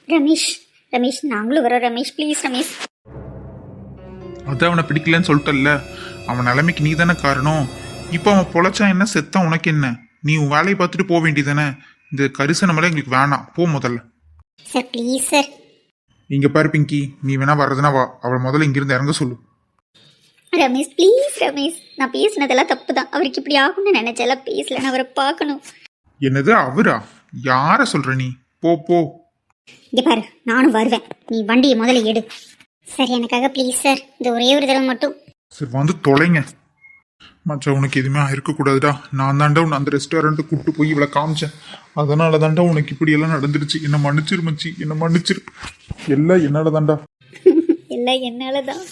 ரமேஷ் ரமேஷ் நாங்களும் வரோம் ரமேஷ், ப்ளீஸ் ரமேஷ். அதான் அவனை பிடிக்கலன்னு சொல்லிட்டல்ல, அவன் நிலைமைக்கு நீ தானே காரணம். இப்போ அவன் பொழைச்சா என்ன, செத்தான் உனக்கு என்ன? நீ உன் வேலையை பார்த்துட்டு போக வேண்டியதானே. இந்த கரிசனமெல்லாம் எங்களுக்கு வேணாம், போ முதல்ல. Sir please sir. இங்க பாரு பிங்கி, நீ வேணா வர்றதுனா வா, அவள் முதல்ல இங்கிருந்து இறங்க சொல்லு. ரமேஷ் ப்ளீஸ் ரமேஷ், நான் பேசினதெல்லாம் தப்பு தான். அவருக்கு இப்படி ஆகும்னு நினைச்சாலாம் பேசல, நான் அவரை பார்க்கணும். என்னது அவரா? யார சொல்ற நீ? போ போ. இங்கே பாரு, நானும் வருவேன், நீ வண்டியை முதல்ல எடு. சார் எனக்காக ப்ளீஸ் சார், இந்த ஒரே ஒரு தடவை மட்டும். சரி வந்து தொலைங்க. மச்சா உனக்கு எதுவுமே ஆயிருக்கக்கூடாதுடா. நான் தாண்டா உன்னை அந்த ரெஸ்டாரண்ட்டு கூப்பிட்டு போய் இவ்வளோ காமிச்சேன். அதனால தாண்டா உனக்கு இப்படி எல்லாம் நடந்துருச்சு. என்னை மன்னிச்சிரு மச்சி, என்னை மன்னிச்சிரு. எல்லாம் என்னால தாண்டா. இல்லை என்னால தான்.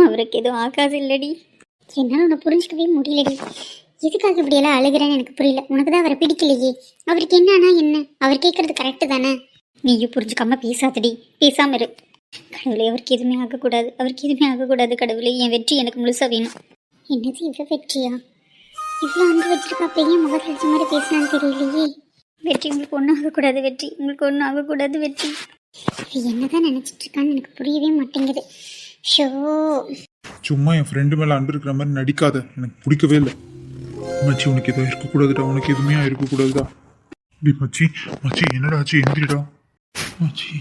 அவருக்கு எதுவும் ஆகாது இல்லடி. என்னால் உன்னை புரிஞ்சுக்கவே முடியலடி. எதுக்காக இப்படியெல்லாம் அழுகிறேன்னு எனக்கு புரியல. உனக்கு தான் அவரை பிடிக்கலையே. அவருக்கு என்னன்னா என்ன? அவர் கேட்கறது கரெக்டு தானே. நீயும் புரிஞ்சுக்காம பேசாதடி, பேசாம இரு. கடவுளே, அவருக்கு எதுவுமே ஆகக்கூடாது, அவருக்கு எதுவுமே ஆகக்கூடாது. கடவுளே, என் வெற்றி எனக்கு முழுசாக வேணும். என்னது இவ்வளோ வெற்றியா? இவ்வளோ அன்பு வச்சிருக்கா, பெரிய முகத்தில் அடிச்ச மாதிரி பேசினான்னு தெரியலையே. வெற்றி உங்களுக்கு ஒன்றும் ஆகக்கூடாது, வெற்றி உங்களுக்கு ஒன்றும் ஆகக்கூடாது. வெற்றி என்னதான் நினச்சிட்டு இருக்கான்னு எனக்கு புரியவே மாட்டேங்குது. ஷோ, சும்மா என் ஃப்ரெண்டு மேலே அன்பு இருக்கிற மாதிரி நடிக்காத, எனக்கு பிடிக்கவே இல்லை. மச்சி உனக்கு எதுவும் இருக்கக்கூடாதுடா, உனக்கு எதுவுமே இருக்கக்கூடாதுடா. டி மச்சி, மச்சி என்னடா ஆச்சு? எந்திரிடா மச்சி.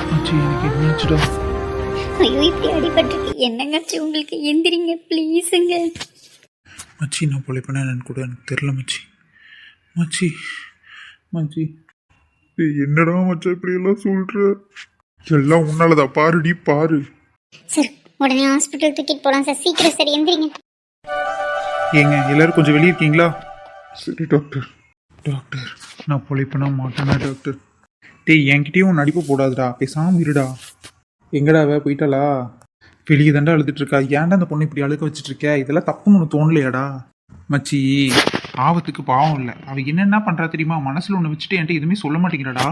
மச்சி எனக்கு என்னாச்சுடா? ஐயோ இப்படி அடிபட்டுருக்கு. என்னங்காச்சு உங்களுக்கு? எந்திரிங்க ப்ளீஸுங்க. மச்சி நான் பொழைப்பேனா என்னன்னு கூட எனக்கு தெரில மச்சி. மச்சி மச்சி என்னடா மச்சா இப்படி எல்லாம் சொல்ற? எல்லாம் உன்னாலதான், பாருடி பாரு. சார் உடனே ஹாஸ்பிட்டல் தூக்கிட்டு போகலாம் சார், சீக்கிரம் சார் எந்திரிங்க. ஏங்க எல்லாரும் கொஞ்சம் வெளியே இருக்கீங்களா? சரி டாக்டர். டாக்டர் நான் பொழைப்பேனா மாட்டேனா டாக்டர்? டேய் என்கிட்டயும் நடிப்பு போடாதுடா, பேசாம இருடா. எங்கடாவே போயிட்டாளா? வெளியே தாண்டா அழுதுட்டு இருக்கா. ஏன்டா அந்த பொண்ணு இப்படி அழுக வச்சுட்டு இருக்க? இதெல்லாம் தப்புன்னு ஒன்று தோணலையாடா? மச்சி ஆபத்துக்கு பாவம் இல்லை, அவ என்னென்ன பண்றா தெரியுமா? மனசுல ஒன்று வச்சுட்டு என்கிட்ட எதுவுமே சொல்ல மாட்டேங்கிறாடா.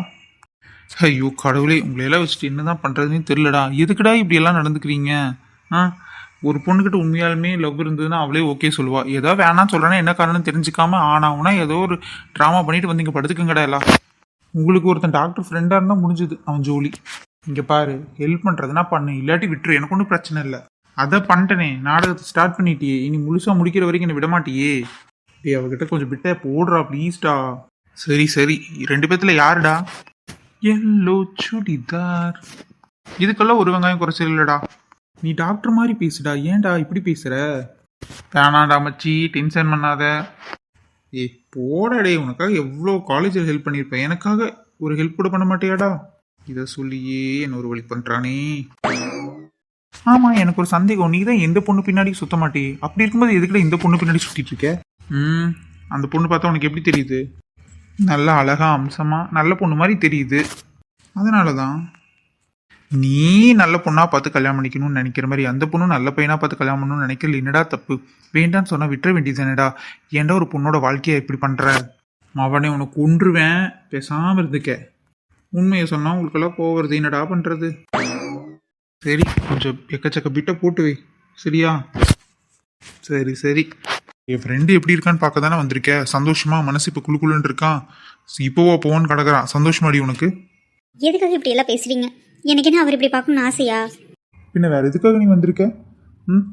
ஐயோ கடவுளே, உங்களையெல்லாம் வச்சுட்டு என்னதான் பண்றதுன்னு தெரியலடா. எதுக்குடா இப்படி எல்லாம் நடந்துக்கிறீங்க? ஒரு பொண்ணுக்கிட்ட உண்மையாலுமே லவ் இருந்ததுன்னா அவளே ஓகே சொல்லுவா. ஏதோ வேணான்னு சொல்றேன்னா என்ன காரணம் தெரிஞ்சுக்காம ஆனாவுனா ஏதோ ஒரு ட்ராமா பண்ணிட்டு வந்து இங்கே படுத்துக்கங்கடா எல்லாம். உங்களுக்கு ஒருத்தன் டாக்டர் ஃப்ரெண்டாக இருந்தால் முடிஞ்சுது அவன் ஜோலி. இங்கே பாரு, ஹெல்ப் பண்ணுறதுனா பண்ணு, இல்லாட்டி விட்டுரு, எனக்கு ஒன்றும் பிரச்சனை இல்லை. அதை பண்ணிட்டனே, நாடகத்தை ஸ்டார்ட் பண்ணிட்டியே, இனி முழுசாக முடிக்கிற வரைக்கும் என்னை விட மாட்டியே. டே அவகிட்ட கொஞ்சம் விட்ட போடுறா ப்ளீஸ்டா. சரி சரி, 2 பேத்துல யாருடா? எல்லோ சுடிதார். இதுக்கெல்லாம் ஒரு வெங்காயம் குறைச்சல் இல்லடா. நீ டாக்டர் மாதிரி பேசுடா, ஏன்டா இப்படி பேசுற? வேணாடா மச்சி, டென்ஷன் பண்ணாத. ஏ போடா டே, உனக்காக எவ்வளோ காலேஜில் ஹெல்ப் பண்ணியிருப்பேன், எனக்காக ஒரு ஹெல்ப் கூட பண்ண மாட்டியாடா? இதை சொல்லியே என்ன ஒரு வழி பண்ணுறானே. ஆமாம் எனக்கு ஒரு சந்தேகம், நீ தான் எந்த பொண்ணு பின்னாடி சுத்த மாட்டே, அப்படி இருக்கும்போது எதுக்குடா இந்த பொண்ணு பின்னாடி சுற்றிட்டு இருக்க? அந்த பொண்ணு பார்த்தா உனக்கு எப்படி தெரியுது? நல்லா அழகா அம்சமா நல்ல பொண்ணு மாதிரி தெரியுது. அதனால தான் நீ நல்ல பொண்ணா பார்த்து கல்யாணம் பண்ணிக்கணும்னு நினைக்கிற மாதிரி அந்த பொண்ணும் நல்ல பையனா பார்த்து கல்யாணம் பண்ணணும்னு நினைக்கல. என்னடா தப்பு? வேண்டான்னு சொன்னா விட்டுற வேண்டியதுதானடா. ஏன்டா ஒரு பொண்ணோட வாழ்க்கையை இப்படி பண்ற? அவனை உனக்கு கொன்றுவேன், பேசாம இருந்துக்க. உண்மையை சொன்னா உங்களுக்கெல்லாம் போகிறது, என்னடா பண்றது? சரி கொஞ்சம் எக்கச்சக்க பிட்ட போட்டு வை, சரியா? சரி சரி. என் ஃப்ரெண்டு எப்படி இருக்கான்னு பார்க்க தானே வந்திருக்க. சந்தோஷமா? மனசு இப்போ குழுக்குழுன்னு இருக்கான். இப்போவோ போவோன்னு கிடக்குறான். சந்தோஷமாடி உனக்கு? எதுக்காக இப்படி எல்லாம் பேசுறீங்க? எனக்கு என்ன அவர் இப்படி பார்க்கணும்னு ஆசையா? பின்ன வேற எதுக்காக நீ வந்திருக்க?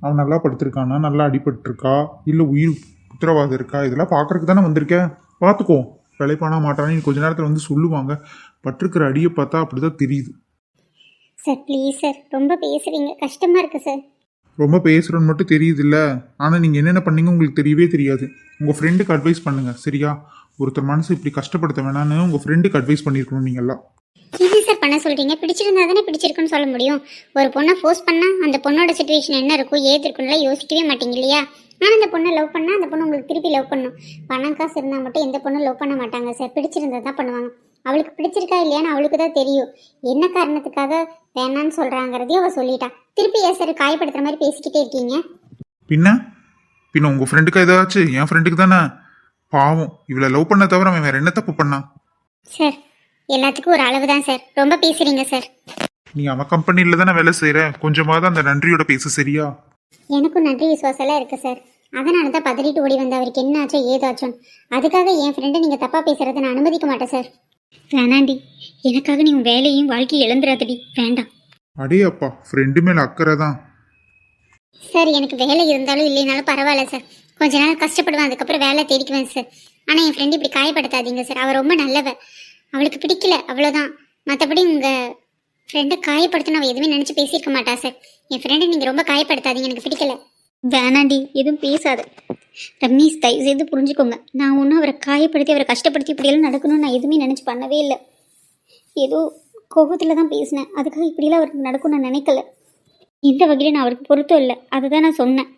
அவன் நல்லா படுத்திருக்கானா, நல்லா அடிபட்டுருக்கா, இல்லை உயிர் உத்தரவாதம் இருக்கா? இதெல்லாம் பார்க்கறதுக்கு தானே வந்திருக்க. பார்த்துக்கோ, பிழைப்பானா மாட்டானு கொஞ்ச நேரத்தில் வந்து சொல்லுவாங்க. பட்டிருக்கிற அடியை பார்த்தா அப்படிதான் தெரியுது. சார் ப்ளீஸ் சார், ரொம்ப பேசுறீங்க, கஷ்டமா இருக்கு சார். ரொம்ப பேசுகிறோன்னு மட்டும் தெரியுது இல்லை, ஆனால் நீங்கள் என்னென்ன பண்ணீங்க உங்களுக்கு தெரியவே தெரியாது. உங்கள் ஃப்ரெண்டுக்கு அட்வைஸ் பண்ணுங்கள், சரியா? ஒருத்தர் மனசு இப்படி கஷ்டப்படுத்த வேணான்னு உங்கள் ஃப்ரெண்டுக்கு அட்வைஸ் பண்ணியிருக்கணும் நீங்கள்லாம். என்ன சார் பண்ண சொல்கிறீங்க? பிடிச்சிருந்தா தானே பிடிச்சிருக்குன்னு சொல்ல முடியும். ஒரு பொண்ணை ஃபோர்ஸ் பண்ணால் அந்த பொண்ணோட சுச்சுவேஷன் என்ன இருக்கும், ஏது இருக்குன்னுலாம் யோசிக்கவே மாட்டீங்க இல்லையா? ஆனால் அந்த பொண்ணை லவ் பண்ணால் அந்த பொண்ணு உங்களுக்கு திருப்பி லவ் பண்ணணும். பணம் காசு இருந்தால் மட்டும் எந்த பொண்ணும் லவ் பண்ண மாட்டாங்க சார். பிடிச்சிருந்தா தான் பண்ணுவாங்க. அவளுக்கு பிடிச்சிருக்கா இல்லையான்னு அவளுக்கு தான் தெரியும். என்ன காரணத்துக்காக வேணான்னு சொல்கிறாங்கிறதையும் அவள் சொல்லிட்டா. திருப்பி ஏன் சார் காயப்படுத்துகிற மாதிரி பேசிக்கிட்டே இருக்கீங்க? பின்ன உங்கள் ஃப்ரெண்டுக்கு ஏதாச்சும் என் ஃப்ரெண்டுக்கு தானே. பாவம், இவளை லவ் பண்ண தவிர அவன் வேற என்ன தப்பு பண்ணா? சார் எல்லாத்துக்கும் ஒரு அளவு தான் சார், ரொம்ப பேசுறீங்க சார். நீ அவன் கம்பெனியில் தானே வேலை செய்கிற, கொஞ்சமாவது அந்த நன்றியோட பேசு, சரியா? எனக்கும் நன்றி விசுவாசம்லாம் இருக்கு சார். அதனால தான் பதறிட்டு ஓடி வந்த அவருக்கு என்ன ஆச்சோ ஏதாச்சும். அதுக்காக என் ஃப்ரெண்டை நீங்கள் தப்பாக பேசுறதை நான் அனுமதிக்க மாட்டேன் சார். வேணாண்டி, எனக்காக நீ உன் வேலையும் வாழ்க்கையும் இழந்துடாதடி, வேண்டாம். அடே அப்பா, ஃப்ரெண்டு மேல அக்கறை தான். சார் எனக்கு வேலை இருந்தாலும் இல்லைனாலும் பரவாயில்ல சார், கொஞ்ச நாள் கஷ்டப்படுவேன், அதுக்கப்புறம் வேலை தேடிக்குவேன் சார். ஆனால் என் ஃப்ரெண்டு இப்படி காயப்படுத்தாதீங்க சார், அவள் ரொம்ப நல்லவ, அவளுக்கு பிடிக்கல அவ்வளோதான். மற்றபடி உங்கள் ஃப்ரெண்டை காயப்படுத்தின அவள் எதுவுமே நினச்சி பேசியிருக்க மாட்டா சார். என் ஃப்ரெண்டை நீங்கள் ரொம்ப காயப்படுத்தாதீங்க, எனக்கு பிடிக்கல. வேணாண்டி, எதுவும் பேசாத ரமேஷ், தயவு செய்து புரிஞ்சுக்கோங்க. நான் ஒன்றும் அவரை காயப்படுத்தி அவரை கஷ்டப்படுத்தி இப்படியெல்லாம் நடக்கணும்னு நான் எதுவுமே நினச்சி பண்ணவே இல்லை. ஏதோ கோபத்தில் தான் பேசினேன், அதுக்காக இப்படியெல்லாம் அவருக்கு நடக்கும் நான் நினைக்கல. எந்த வகையில் நான் அவருக்கு பொருத்தம் இல்லை, அதுதான் நான் சொன்னேன்.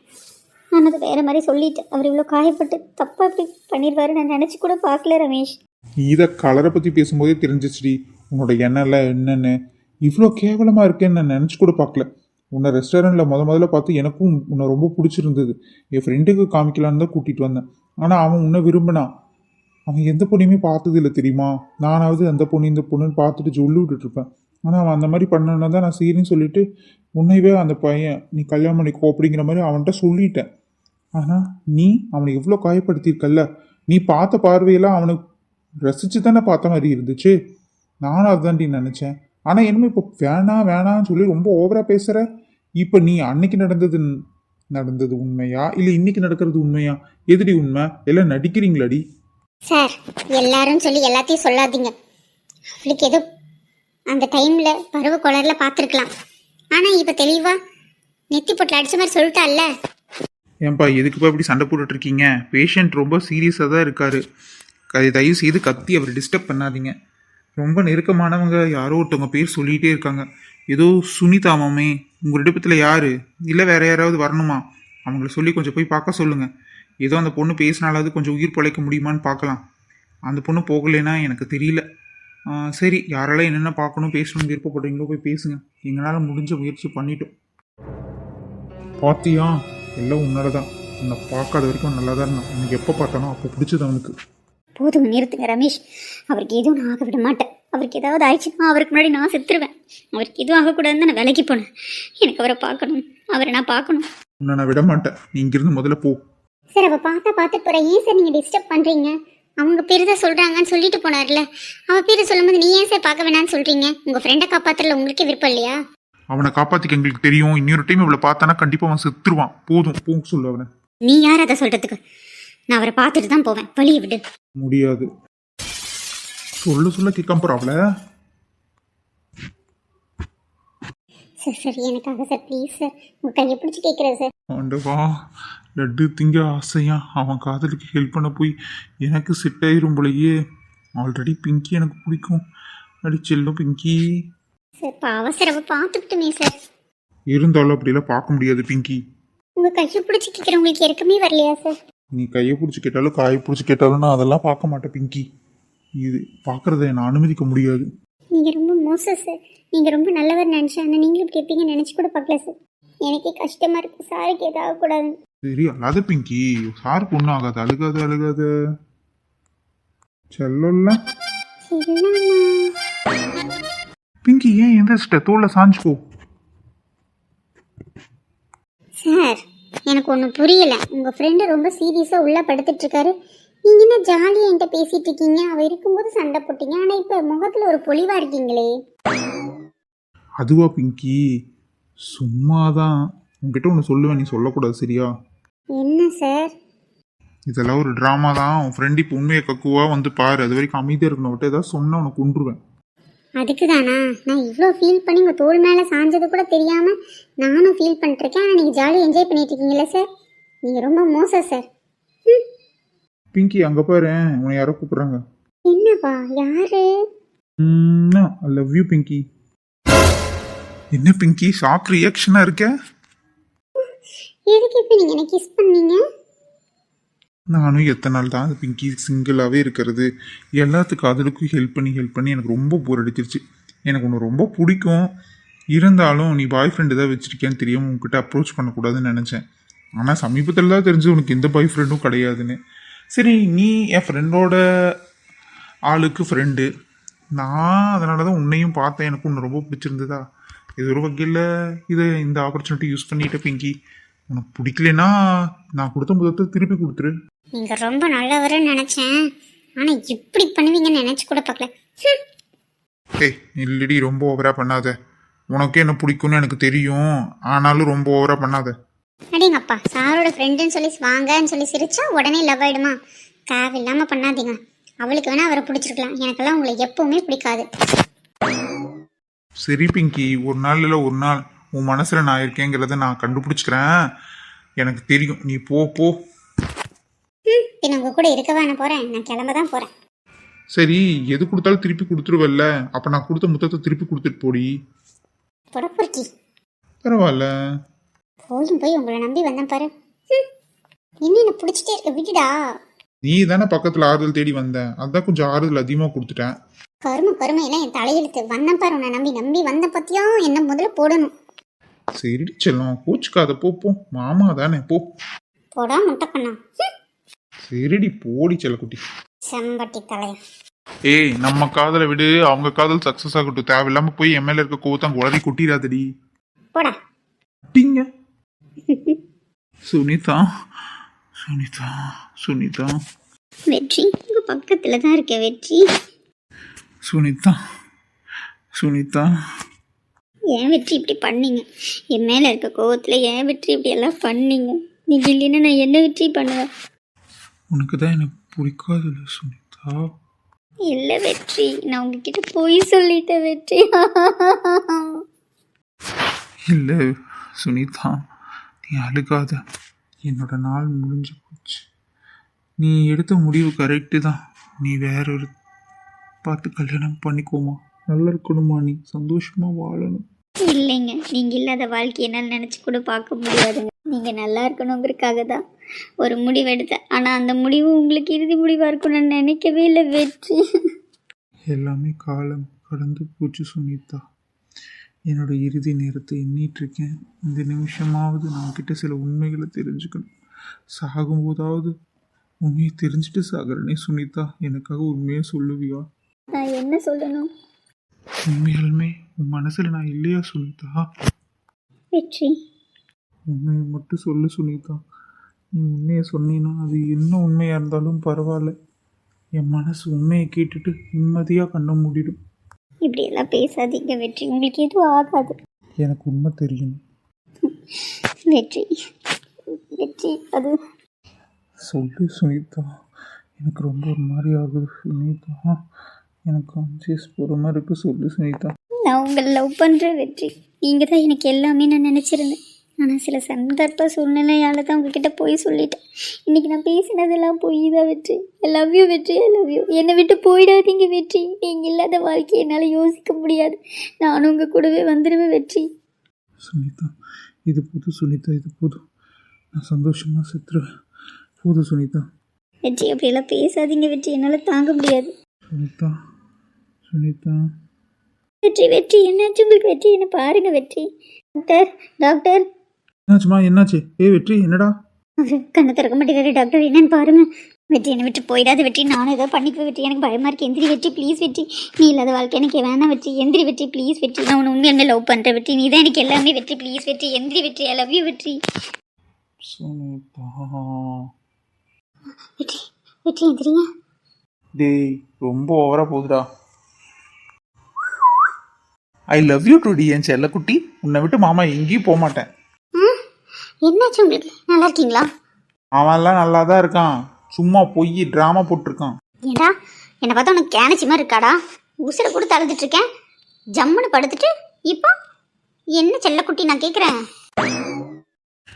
நான் அது வேறு மாதிரி சொல்லிட்டேன். அவர் இவ்வளோ காயப்பட்டு தப்பாக இப்படி பண்ணிடுவாரு நான் நினச்சி கூட பார்க்கல ரமேஷ். இதை கலரை பற்றி பேசும்போதே தெரிஞ்சிச்சுடி உன்னோட எண்ணெய் என்னென்னு. இவ்வளோ கேவலமாக இருக்கேன்னு நான் நினச்சி கூட பார்க்கல. உன்னை ரெஸ்டாரண்ட்டில் முதல்ல பார்த்து எனக்கும் உன்னை ரொம்ப பிடிச்சிருந்தது. என் ஃப்ரெண்டுக்கு காமிக்கலான்னு தான் கூட்டிகிட்டு வந்தேன். ஆனால் அவன் உன்னை விரும்பினான். அவன் எந்த பொண்ணையுமே பார்த்தது இல்லை தெரியுமா. நானாவது அந்த பொண்ணு இந்த பொண்ணுன்னு பார்த்துட்டு சொல்லி விட்டுட்ருப்பேன். ஆனால் அவன் அந்த மாதிரி பண்ணனா தான் நான் சரின்னு சொல்லிட்டு உன்னைவே அந்த பையன் நீ கல்யாணம் பண்ணிக்கோ அப்படிங்கிற மாதிரி அவன்கிட்ட சொல்லிட்டேன். ஆனால் நீ அவனை எவ்வளோ காயப்படுத்தியிருக்கல்ல. நீ பார்த்த பார்வையெல்லாம் அவனுக்கு ரசித்து தானே பார்த்த மாதிரி இருந்துச்சு. நானும் அதுதான்டி நினச்சேன். ஆனால் என்னமோ இப்போ வேணான்னு சொல்லி ரொம்ப ஓவராக பேசுகிற. இப்போ நீ அன்னைக்கு நடந்தது உண்மையா இல்லை இன்னைக்கு நடக்கிறது உண்மையா? எதுடி உண்மை? எல்லாம் நடிக்கிறீங்களாடி? சார் எல்லாரும் சொல்லி எல்லாத்தையும் சொல்லாதீங்க. அவளுக்கு ஏதோ அந்த டைமில் பருவ குளரில் பார்த்துருக்கலாம். ஆனால் இப்போ தெளிவாக நெத்தி போட்டில் அடித்த மாதிரி சொல்லிட்டால. ஏன்பா எதுக்குப்பா இப்படி சண்டை போட்டுட்டு இருக்கீங்க? பேஷண்ட் ரொம்ப சீரியஸாக தான் இருக்காரு. தயவு செய்து கத்தி அவரை டிஸ்டர்ப் பண்ணாதீங்க. ரொம்ப நெருக்கமானவங்க யாரோ ஒருத்தவங்க பேர் சொல்லிகிட்டே இருக்காங்க. ஏதோ சுனிதா மாமே. உங்கள் விடுப்பத்தில் யார்? இல்லை வேற யாராவது வரணுமா? அவங்கள சொல்லி கொஞ்சம் போய் பார்க்க சொல்லுங்கள். ஏதோ அந்த பொண்ணு பேசினாலாவது கொஞ்சம் உயிர் பிழைக்க முடியுமான்னு பார்க்கலாம். அந்த பொண்ணு போகலைன்னா எனக்கு தெரியல. சரி, யாரெல்லாம் என்னென்ன பார்க்கணும் பேசணும் விருப்பப்படுறீங்களோ போய் பேசுங்க. எங்களால் முடிஞ்ச முயற்சி பண்ணிட்டோம். பாத்தியா, எல்லாம் உன்னால தான். உன்னை பார்க்காத வரைக்கும் நல்லா தான் இருந்தான். உனக்கு எப்போ பார்த்தானோ அப்போ பிடிச்சது அவனுக்கு. போதும் நிறுத்துங்க ரமேஷ். அவருக்கு எதுவும் நான் ஆக விட மாட்டேன். அவருக்கு ஏதாவது ஆயிடுச்சுன்னா அவருக்கு முன்னாடி நான் செத்துருவேன். அவருக்கு எதுவும் ஆகக்கூடாதுன்னு நான் விலைக்கு போனேன். எனக்கு அவரை பார்க்கணும், அவரை நான் பார்க்கணும். உன்னை நான் விட மாட்டேன். நீ இங்கிருந்து முதல்ல போ. சார் அவள் பார்த்துட்டு போகிறேன். ஏன் சார் நீங்கள் டிஸ்டர்ப் பண்ணுறீங்க? அவங்க பேர் தான் சொல்கிறாங்கன்னு சொல்லிட்டு போனார்ல. அவள் பேர் சொல்லும்போது நீ ஏன் சார் பார்க்க வேணான்னு சொல்கிறீங்க? உங்கள் ஃப்ரெண்டை காப்பாற்றுறல உங்களுக்கே விருப்பம் இல்லையா? அவனை காப்பாற்றிக்க எங்களுக்கு தெரியும். இன்னொரு டைம் இவ்வளோ பார்த்தானா கண்டிப்பாக அவன் செத்துருவான். போதும் போங்க சொல்லு அவனை. நீ யார் அதை சொல்கிறதுக்கு? நான் அவரை பார்த்துட்டு தான் போவேன். வழியை விடு. முடியாது. சொல்ல கேட்காம போறாப்ல. சார் சார் எனக்காக சார் ப்ளீஸ் சார், உங்கள் கையை பிடிச்சி கேட்குறேன் சார். ஆண்டவா, லட்டு திங்க ஆசையா அவன் காதலுக்கு ஹெல்ப் பண்ண போய் எனக்கு செட் ஆயிரும் போலயே. ஆல்ரெடி பிங்கி எனக்கு பிடிக்கும். அடி செல்லும் பிங்கி. சார் பாவம் சார், அவள் பார்த்துக்கிட்டுமே சார். இருந்தாலும் அப்படிலாம் பார்க்க முடியாது பிங்கி. உங்கள் கையை பிடிச்சி கேட்குறேன், உங்களுக்கு இறக்கமே வரலையா சார்? நீ கையை பிடிச்சி கேட்டாலும் காயை பிடிச்சி கேட்டாலும் நான் அதெல்லாம் பார்க்க மாட்டேன் பிங்கி. இது பார்க்குறத நான் அனுமதிக்க முடியாது. நீங்கள் ரொம்ப மோசம் சார். நீங்கள் ரொம்ப நல்லவர் நினச்சேன். ஆனால் நீங்களும் இப்படி இருப்பீங்கன்னு நினச்சி கூட பார்க்கல சார். எனக்கே கஷ்டமாக இருக்குது. சாருக்கு எதாவது ஆகக்கூடாது. சரி அல்லாத பிங்கி, சாருக்கு ஒன்றும் ஆகாது. அழுகாத செல்லல பிங்கி. ஏன் எந்த தோளில் சாஞ்சுக்கோ. சார் எனக்கு ஒன்றும் புரியலை. உங்கள் ஃப்ரெண்டு ரொம்ப சீரியஸாக உள்ளே படுத்துட்டு இருக்காரு. நீங்கள் என்ன ஜாலியாக என்கிட்ட பேசிகிட்டு இருக்கீங்க? அவள் இருக்கும்போது சண்டை போட்டீங்க, ஆனால் இப்போ முகத்தில் ஒரு பொலிவாக இருக்கீங்களே. அதுவா பிங்கி, சும்மாதான். உங்ககிட்ட ஒன்று சொல்லுவேன், நீ சொல்லக்கூடாது சரியா? என்ன சார்? இதெல்லாம் ஒரு ட்ராமா தான். உன் ஃப்ரெண்டு இப்போ உண்மையை கக்குவா வந்து பாரு. அது வரைக்கும் அமைதியாக இருக்கணும். விட்டு ஏதாவது சொன்னால் உனக்கு கொண்டுருவேன். அதுக்கு தானா நான் இவ்வளோ ஃபீல் பண்ணி உங்கள் தோல் மேலே சாஞ்சது கூட தெரியாமல் நானும் ஃபீல் பண்ணிட்டுருக்கேன். ஆனால் நீங்கள் ஜாலியாக என்ஜாய் பண்ணிட்டு இருக்கீங்களே சார். நீங்கள் ரொம்ப மோசம் சார். பிங்கி அங்கே பாரு, உன்னை யாரோ கூப்பிட்றாங்க. என்னப்பா? யாரு? I love you Pinki. என்ன பிங்கி ஷாக் ரியாக்ஷனாக இருக்க? எதுக்கு இப்போ நீங்கள் என்ன கிஸ் பண்ணீங்க? நானும் எத்தனை நாள் தான் பிங்கி சிங்கிளாகவே இருக்கிறது. எல்லாத்துக்கும் காதலுக்கும் ஹெல்ப் பண்ணி எனக்கு ரொம்ப போர் அடிச்சிருச்சு. எனக்கு ஒன்று ரொம்ப பிடிக்கும். இருந்தாலும் நீ பாய் ஃப்ரெண்டு தான் வச்சுருக்கேன்னு தெரியாமல் உங்ககிட்ட அப்ரோச் பண்ணக்கூடாதுன்னு நினச்சேன். ஆனால் சமீபத்தில் தான் தெரிஞ்சு உனக்கு எந்த பாய் ஃப்ரெண்டும் கிடையாதுன்னு. சரி, நீ என் ஃப்ரெண்டோட ஆளுக்கு ஃப்ரெண்டு. நான் அதனால தான் உன்னையும் பார்த்தேன். எனக்கு ஒன்று ரொம்ப பிடிச்சிருந்ததா. இது ஒரு வகையில் இந்த ஆப்பர்ச்சுனிட்டி யூஸ் பண்ணிட்ட பிங்கி. உனக்கு பிடிக்கலன்னா நான் கொடுத்த முதத்தை திருப்பி கொடுத்துரு. நீங்கள் ரொம்ப நல்லவருன்னு நினச்சேன். ஆனால் இப்படி பண்ணுவீங்கன்னு நினச்சி கூட பார்க்கல. ஹம். ஏய் இல்லடி, ரொம்ப ஓவரா பண்ணாத. உனக்கே என்ன பிடிக்கும்னு எனக்கு தெரியும், ஆனாலும் ரொம்ப ஓவரா பண்ணாத. அடேங்கப்பா, சாரோட ஃப்ரெண்டுன்னு சொல்லி வாங்கன்னு சொல்லி சிரிச்சா உடனே லவ் ஆயிடுமா? தேவையில்லாமல் பண்ணாதீங்க. அவளுக்கு வேணா அவரை பிடிச்சிருக்கலாம், எனக்கெல்லாம் உங்களை எப்பவுமே பிடிக்காது. சரி பிங்கி, ஒரு நாள் இல்லை ஒரு நாள் உன் மனசுல நான் இருக்கேங்கிறத நான் கண்டுபிடிச்சிக்கிறேன். எனக்கு தெரியும், நீ போ போ. பின்ன உங்க கூட இருக்கவா நான் போகிறேன், நான் கிளம்ப தான் போகிறேன். சரி, எது கொடுத்தாலும் திருப்பி கொடுத்துருவல்ல, அப்ப நான் கொடுத்த முத்தத்தை திருப்பி கொடுத்துட்டு போடி. புடப்பொருக்கி பரவாயில்ல. போய் உங்களை நம்பி வந்தேன் பாரு. இன்னும் என்ன பிடிச்சிட்டே இருக்க, விட்டுடா. நீ தானே பக்கத்துல ஆறுதல் தேடி வந்த, அதான் கொஞ்சம் ஆறுதல் அதிகமா கொடுத்துட்டேன். கருமை எல்லாம் என் தலையெழுத்து. வந்தேன் பாரு, உன்னை நம்பி வந்த பத்தியா என்ன முதல்ல போடணும். சரி செல்லம், கோச்சுக்காத, போ போ, மாமா தானே, போ. போடா முட்டை பண்ணா. சரிடி, போடி செல்லக்குட்டி. செம்பட்டி தலையா. ஏய், நம்ம காதலை விடு, அவங்க காதல் சக்சஸ் ஆகட்டும். தேவையில்லாம போய் எம்எல்ஏ இருக்க கோவத்தான் குளறி கொட்டிடாதடி. போடா. குட்டிங்க. சுனிதா சுனிதா சுனிதா. வெற்றி உங்க பக்கத்துல தான் இருக்க. வெற்றி. சுனிதா சுனிதா. ஏன் வெற்றி இப்படி பண்ணீங்க? என் மேல இருக்க கோவத்துல ஏன் வெற்றி இப்படி எல்லாம் பண்ணீங்க? நீங்க இல்லைன்னா நான் என்ன வெற்றி பண்ணுவேன்? உனக்கு தான் எனக்கு பிடிக்காதுல்ல சுனிதா. இல்லை வெற்றி, நான் உங்ககிட்ட போய் சொல்லிட்டேன் வெற்றி. இல்லை சுனிதா, நீ அழுகாத. என்னோட நாள் முடிஞ்சு போச்சு. நீ எடுத்த முடிவு கரெக்டு தான். நீ வேற ஒரு பார்த்து கல்யாணம் பண்ணிக்கோமா. நல்லா இருக்கணுமா, நீ சந்தோஷமா வாழணும். இல்லைங்க, நீங்கள் இல்லாத வாழ்க்கை என்னால் நினச்சி கூட பார்க்க முடியாதுங்க. நீங்கள் நல்லா இருக்கணுங்கிறதுக்காக தான் ஒரு முடிவு எடுத்தேன். ஆனால் அந்த முடிவு உங்களுக்கு இறுதி முடிவாக இருக்கும்னு நான் நினைக்கவே இல்லை வெற்றி. எல்லாமே காலம் கடந்து போச்சு சுனிதா. என்னோட இறுதி நேரத்தை எண்ணிட்டு இருக்கேன். இந்த நிமிஷமாவது நான் கிட்ட சில உண்மைகளை தெரிஞ்சுக்கணும். சாகும்போதாவது உண்மையை தெரிஞ்சுட்டு சாகுறனே சுனிதா, எனக்காக உண்மையை சொல்லுவியா? நான் என்ன சொல்லணும்? உண்மையாலுமே உன் மனசுல நான் இல்லையா சுனிதா? வெற்றி, உண்மையை மட்டும் சொல்லு சுனிதா. நீ உண்மையை சொன்னீன்னா அது என்ன உண்மையாக இருந்தாலும் பரவாயில்ல. என் மனசு உண்மையை கேட்டுட்டு நிம்மதியாக கண்ண மூடிடும். இப்படியெல்லாம் பேசாதீங்க வெற்றி, உங்களுக்கு எதுவும் ஆகாது. எனக்கு உண்மை தெரியும் வெற்றி. வெற்றி, அது சொல்லு சுனிதா. எனக்கு ரொம்ப ஒரு மாதிரி ஆகுது சுனிதா. எனக்கு கான்சியஸ் போகிற மாதிரி இருக்கு. சொல்லு சுனிதா. நான் உங்களை லவ் பண்ணுறேன் வெற்றி. நீங்கள் தான் எனக்கு எல்லாமே நான் நினச்சிருந்தேன். ஆனால் சில சந்தர்ப்ப சூழ்நிலையால் தான் உங்ககிட்ட போய் சொல்லிட்டேன். இன்றைக்கி நான் பேசினதெல்லாம் போய் தான் வெற்றி. ஐ லவ் யூ வெற்றி, ஐ லவ் யூ. என்னை விட்டு போயிடாதீங்க வெற்றி. நீங்கள் இல்லாத வாழ்க்கையை என்னால் யோசிக்க முடியாது. நானும் உங்கள் கூடவே வந்துடுவேன் வெற்றி. சுனிதா, இது போதும் சுனிதா, இது போதும். நான் சந்தோஷமாக செத்துருவேன். போதும் சுனிதா. வெற்றி, அப்படியெல்லாம் பேசாதீங்க வெற்றி, என்னால் தாங்க முடியாது. சுனிதா சுனிதா. வெற்றி வெற்றி, என்னாச்சு உங்களுக்கு வெற்றி? என்ன பாருங்க வெற்றி. Doctor doctor. என்னாச்சுமா, என்னாச்சு? வெற்றி, என்னடா? அவர் கண்ணை திறக்க மாட்டேங்கிறாரு டாக்டர், என்னன்னு பாருங்க. வெற்றி, என்னை விட்டு போயிடாது வெற்றி. நானும் ஏதோ பண்ணிக்குவேன் வெற்றி. எனக்கு பயமா இருக்கு. எந்திரி வெற்றி ப்ளீஸ் வெற்றி. நீ இல்லாத வாழ்க்கை எனக்கு வேணாம் வெற்றி. எந்திரி வெற்றி ப்ளீஸ் வெற்றி. நான் உன்னை உண்மையாக லவ் பண்ணுறேன் வெற்றி. நீ தான் எனக்கு எல்லாமே வெற்றி. ப்ளீஸ் வெற்றி, எந்திரி வெற்றி. ஐ லவ் யூ வெற்றி. சுனிதா. வெற்றி வெற்றி, எந்திரிங்க. டேய், ரொம்ப ஓவரா போகுதுடா. ஐ லவ் யூ டுடி என் செல்லக்குட்டி. உன்னை விட்டு மாமா எங்கேயும் போக மாட்டேன். என்னாச்சு உங்களுக்கு? நல்லா இருக்கீங்களா? அவன்லாம் நல்லா தான் இருக்கான், சும்மா பொய் ட்ராமா போட்டிருக்கான். ஏண்டா, என்னை பார்த்தா உனக்கு கேனச்சி மாதிரி இருக்காடா? உசுரை கொடுத்து அழுதுட்டு இருக்கேன், ஜம்முன்னு படுத்துட்டு இப்போ என்ன செல்லக்குட்டி நான் கேட்குறேன்.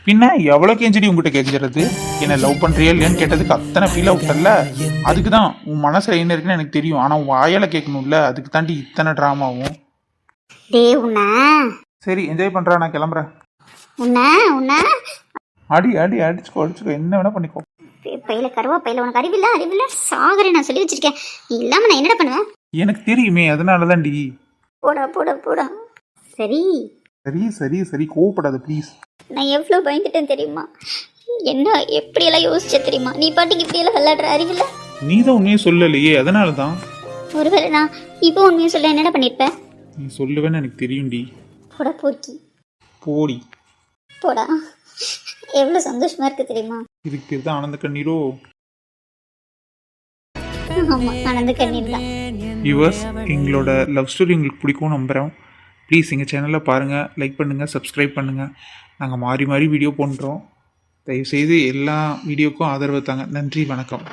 பின்ன எவ்வளோ கேஞ்சடி உங்ககிட்ட கேட்கறது? என்ன லவ் பண்ணுறியா இல்லையான்னு கேட்டதுக்கு அத்தனை ஃபீல் அவுட்டல்ல. அதுக்கு தான் உன் மனசில் என்ன இருக்குன்னு எனக்கு தெரியும், ஆனால் உன் வாயால் கேட்கணும்ல, அதுக்கு தாண்டி இத்தனை ட்ராமாவும். டே உன்ன. சரி, என்ஜாய் பண்ணுறா, நான் கிளம்புறேன். உன்ன உன்ன அடி அடி அடிச்சுக்கோ அடிச்சுக்கோ, என்ன வேணா பண்ணிக்கோ. பையில கருவா பையில, உனக்கு அறிவில்ல சாகரை நான் சொல்லி வச்சிருக்கேன். நீ இல்லாம நான் என்னடா பண்ணுவேன்? எனக்கு தெரியுமே, அதனால தான் டி. போடா போடா போடா. சரி சரி சரி சரி, கோவப்படாத ப்ளீஸ். நான் எவ்வளோ பயந்துட்டேன் தெரியுமா? என்ன எப்படியெல்லாம் யோசிச்ச தெரியுமா? நீ பாட்டுக்கு இப்படியெல்லாம் விளையாடுற அறிவில்ல. நீ தான் உண்மையை சொல்லலையே, அதனால தான். ஒருவேளை நான் இப்போ உண்மையை சொல்ல என்னடா பண்ணிருப்பேன்? நீ சொல்லுவேன்னு எனக்கு தெரியும்டி. போடா போக்கி. போடி. போடா. எவ்வளோ சந்தோஷமா இருக்கு தெரியுமா? இதுக்கு பேர் தான் ஆனந்த கண்ணீரோ? ஆமாம் ஆனந்த கண்ணீர் தான். வியூவர்ஸ், எங்களோட லவ் ஸ்டோரி உங்களுக்கு பிடிக்கும் நம்புகிறோம். ப்ளீஸ் எங்கள் சேனலை பாருங்கள், லைக் பண்ணுங்கள், சப்ஸ்கிரைப் பண்ணுங்கள். நாங்கள் மாறி மாறி வீடியோ பண்ணுறோம். தயவுசெய்து எல்லா வீடியோக்கும் ஆதரவு தாங்க. நன்றி, வணக்கம்.